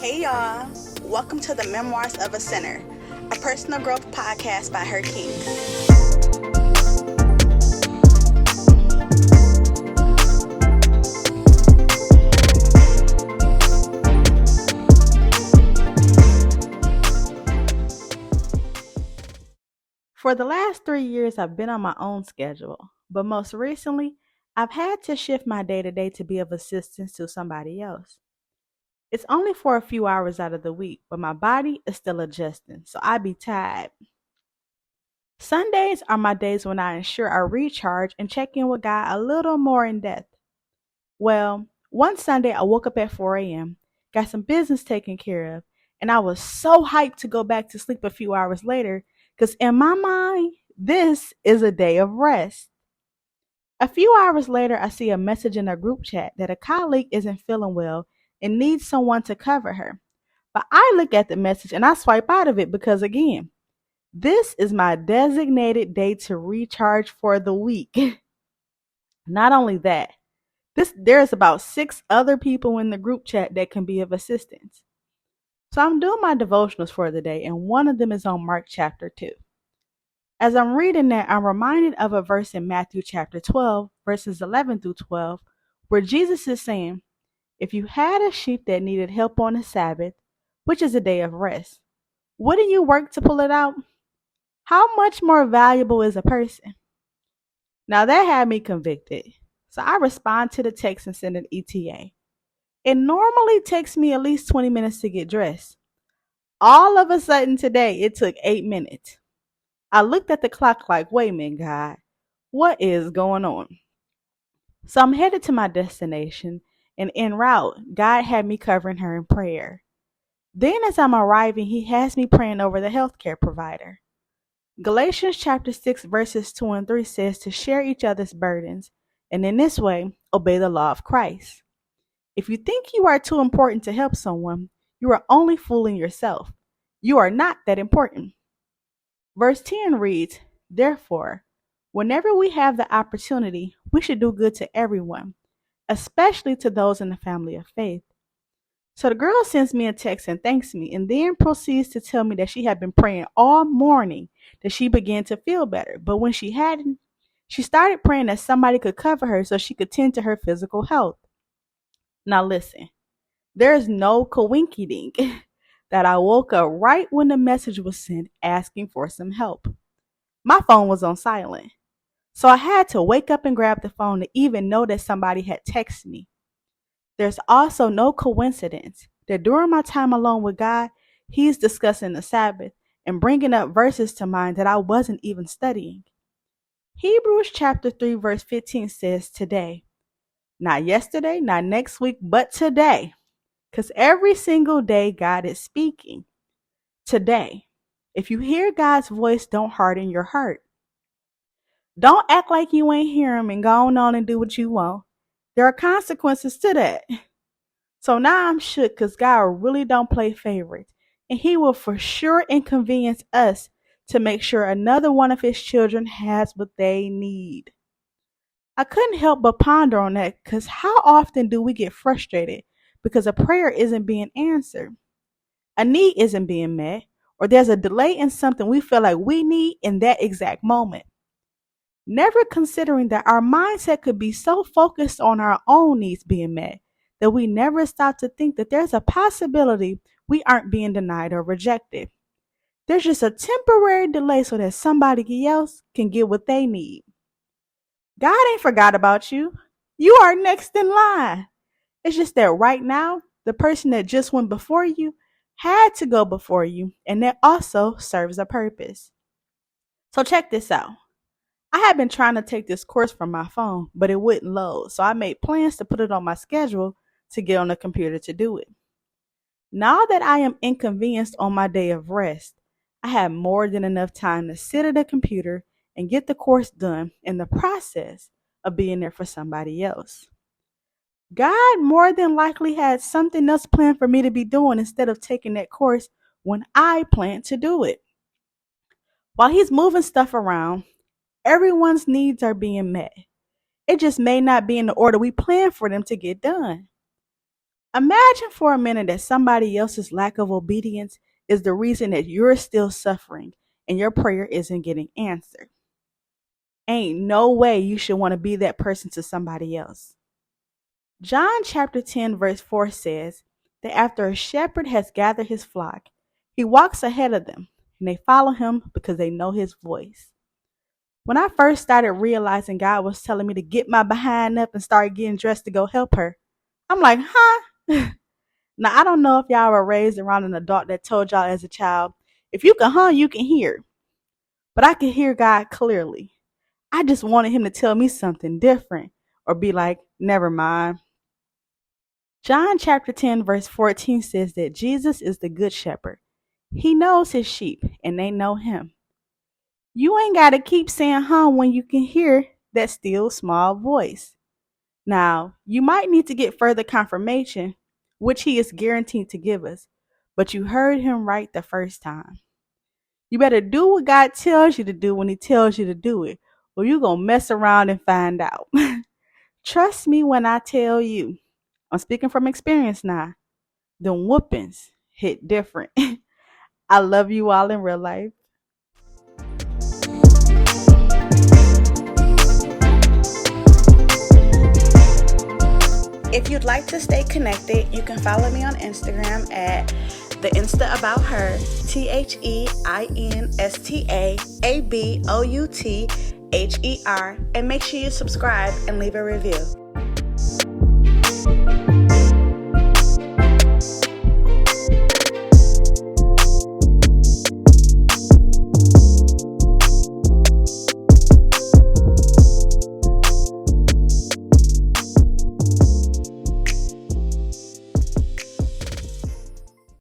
Hey y'all, welcome to the Memoirs of a Sinner, a personal growth podcast by Her Kinkz. For the last 3 years, I've been on my own schedule, but most recently, I've had to shift my day-to-day to be of assistance to somebody else. It's only for a few hours out of the week, but my body is still adjusting, so I be tired. Sundays are my days when I ensure I recharge and check in with God a little more in depth. Well, one Sunday I woke up at 4 a.m., got some business taken care of, and I was so hyped to go back to sleep a few hours later because in my mind, this is a day of rest. A few hours later, I see a message in a group chat that a colleague isn't feeling well and needs someone to cover her. But I look at the message and I swipe out of it because, again, this is my designated day to recharge for the week. Not only that, there's about 6 other people in the group chat that can be of assistance. So I'm doing my devotionals for the day, and one of them is on Mark chapter 2. As I'm reading that, I'm reminded of a verse in Matthew chapter 12, verses 11 through 12, where Jesus is saying, if you had a sheep that needed help on the Sabbath, which is a day of rest, wouldn't you work to pull it out? How much more valuable is a person? Now that had me convicted. So I respond to the text and send an ETA. It normally takes me at least 20 minutes to get dressed. All of a sudden today, it took 8 minutes. I looked at the clock like, wait a minute, God, what is going on? So I'm headed to my destination, and en route, God had me covering her in prayer. Then as I'm arriving, he has me praying over the healthcare provider. Galatians chapter 6 verses 2 and 3 says to share each other's burdens, and in this way, obey the law of Christ. If you think you are too important to help someone, you are only fooling yourself. You are not that important. Verse 10 reads, therefore, whenever we have the opportunity, we should do good to everyone, especially to those in the family of faith. So the girl sends me a text and thanks me, and then proceeds to tell me that she had been praying all morning that she began to feel better. But when she hadn't, she started praying that somebody could cover her so she could tend to her physical health. Now listen, there's no coinkydink that I woke up right when the message was sent asking for some help. My phone was on silent, so I had to wake up and grab the phone to even know that somebody had texted me. There's also no coincidence that during my time alone with God, he's discussing the Sabbath and bringing up verses to mind that I wasn't even studying. Hebrews chapter 3 verse 15 says today, not yesterday, not next week, but today. Because every single day God is speaking. Today, if you hear God's voice, don't harden your heart. Don't act like you ain't hear him and go on and do what you want. There are consequences to that. So now I'm shook because God really don't play favorites. And he will for sure inconvenience us to make sure another one of his children has what they need. I couldn't help but ponder on that because how often do we get frustrated because a prayer isn't being answered, a need isn't being met, or there's a delay in something we feel like we need in that exact moment? Never considering that our mindset could be so focused on our own needs being met that we never stop to think that there's a possibility we aren't being denied or rejected. There's just a temporary delay so that somebody else can get what they need. God ain't forgot about you. You are next in line. It's just that right now, the person that just went before you had to go before you, and that also serves a purpose. So check this out. I had been trying to take this course from my phone, but it wouldn't load. So I made plans to put it on my schedule to get on the computer to do it. Now that I am inconvenienced on my day of rest, I have more than enough time to sit at a computer and get the course done in the process of being there for somebody else. God more than likely had something else planned for me to be doing instead of taking that course when I planned to do it. While he's moving stuff around, everyone's needs are being met. It just may not be in the order we planned for them to get done. Imagine for a minute that somebody else's lack of obedience is the reason that you're still suffering and your prayer isn't getting answered. Ain't no way you should want to be that person to somebody else. John chapter 10 verse 4 says that after a shepherd has gathered his flock, he walks ahead of them and they follow him because they know his voice. When I first started realizing God was telling me to get my behind up and start getting dressed to go help her, I'm like, huh? Now, I don't know if y'all were raised around an adult that told y'all as a child, if you can hum, you can hear. But I could hear God clearly. I just wanted him to tell me something different or be like, never mind. John chapter 10 verse 14 says that Jesus is the good shepherd. He knows his sheep and they know him. You ain't got to keep saying hum when you can hear that still small voice. Now, you might need to get further confirmation, which he is guaranteed to give us, but you heard him right the first time. You better do what God tells you to do when he tells you to do it, or you're going to mess around and find out. Trust me when I tell you, I'm speaking from experience now, them whoopings hit different. I love you all in real life. If you'd like to stay connected, you can follow me on Instagram at the Insta About Her, TheinstaAboutHer, and make sure you subscribe and leave a review.